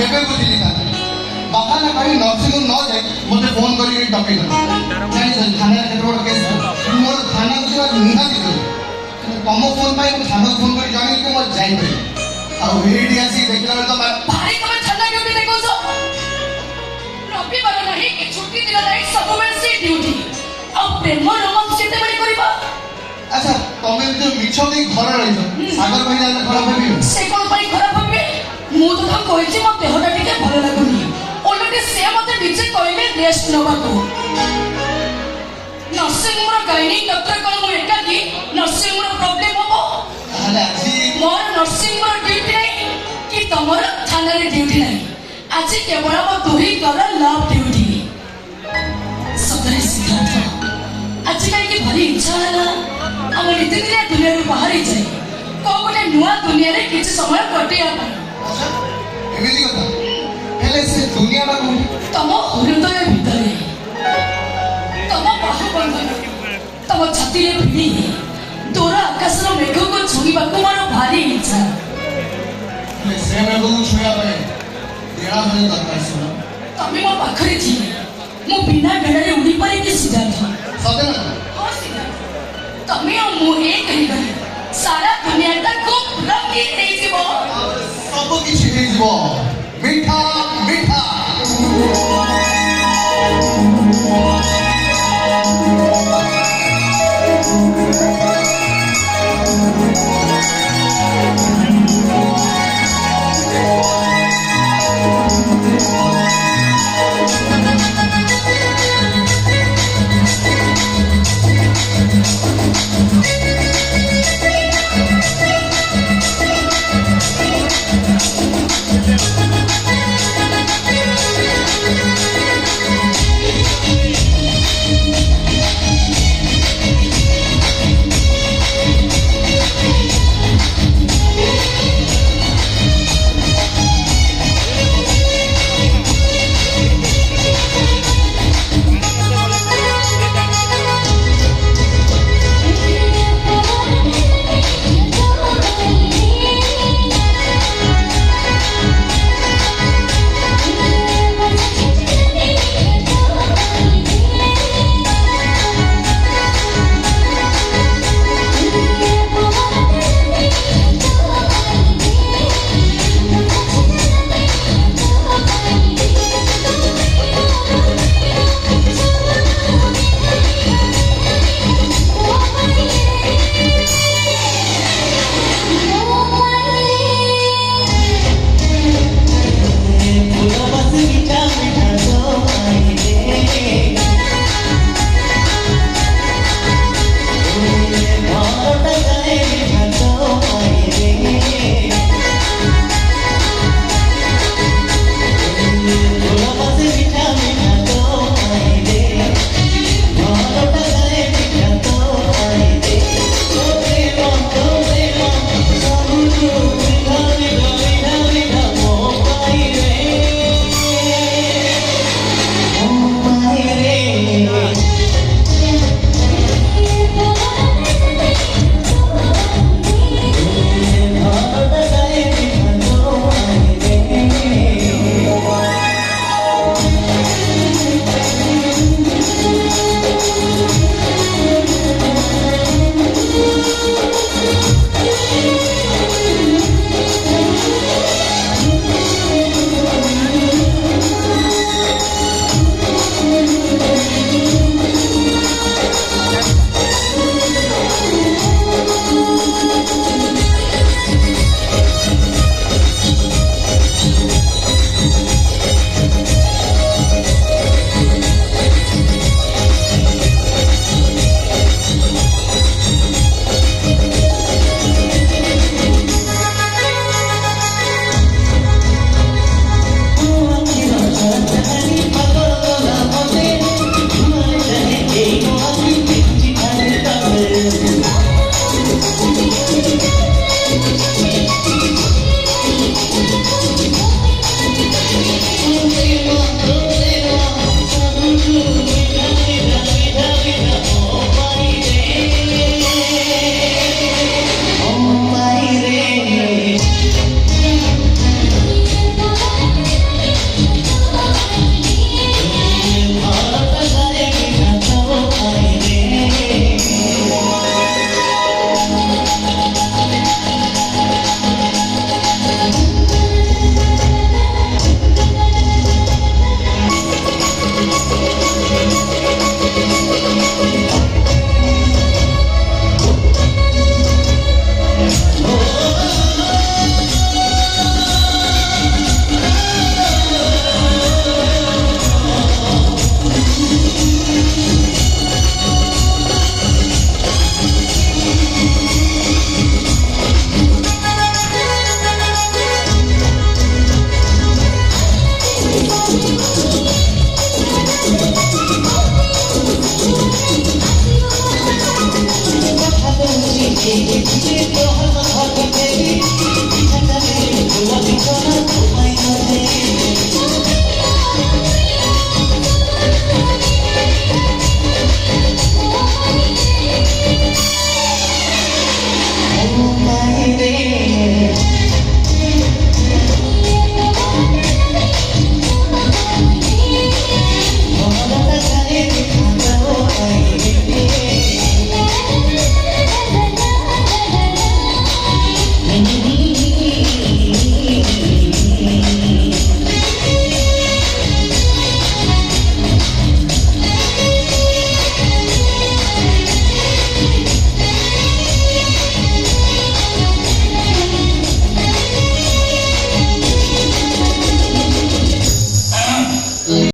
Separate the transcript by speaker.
Speaker 1: एबे बुझिली ना बाबा ना कहीं नर्सिंग न जाए मुझे फोन करी डकै जानी सर थाना केते बड़ केस मोर थाना को जीवा निहाती कर तम फोन पाई मु थाना फोन करी जानी कि मोर जाई पड़ी आ एडी आसी देखला तो
Speaker 2: भाई तुम्हें थाना ड्यूटी देखो सो रविवार नहीं कि छुट्टी दिला नहीं सब में से ड्यूटी अब प्रेम रोमांस केते बड़ी करबा
Speaker 1: अच्छा तमे जो मिछ दे घर रही सागर भाई जाने खराब हेबी
Speaker 2: से कोन पई खराब होबे मु तो हम कहछि मो देहटा टिके भलो लागुनी ऑलरेडी से मते निजे कहले रेस्ट नबा को नर्सिंग मोर गाइनिक डॉक्टर कोन मु एका की नर्सिंग मोर प्रॉब्लम होबो
Speaker 1: ताले আজি
Speaker 2: मोर नर्सिंग मोर ड्यूटी नहीं कि तमर थाना रे ड्यूटी नहीं आज केवल मो दुही कर लव ड्यूटी सतरे सिद्धांत आज काई की भारी इच्छा है हम नीति दिने दुनिया रू बाहर ही जाए को गोटे नुआ दुनिया रे किछ समय कटिया
Speaker 1: एमिति कथा हेले से दुनिया बा को
Speaker 2: तम हृदय भितरे तम बाहुबंधन तम छाती रे भिड़ी दूर आकाश रो मेघ को छुईबा को मोर भारी इच्छा
Speaker 1: हेले से मेघ को छुया पाए देड़ा भले दरकार सुनो
Speaker 2: तमे मो पाखरे थी मो बिना बेड़े उड़ी परे के सिद्धांत
Speaker 1: सदन
Speaker 2: हां सिद्धांत तमे मो एक कहि गली सारा दुनिया तक खूब रंगीन देई जीवो
Speaker 1: सब किछि हे जीवो मीठा मीठा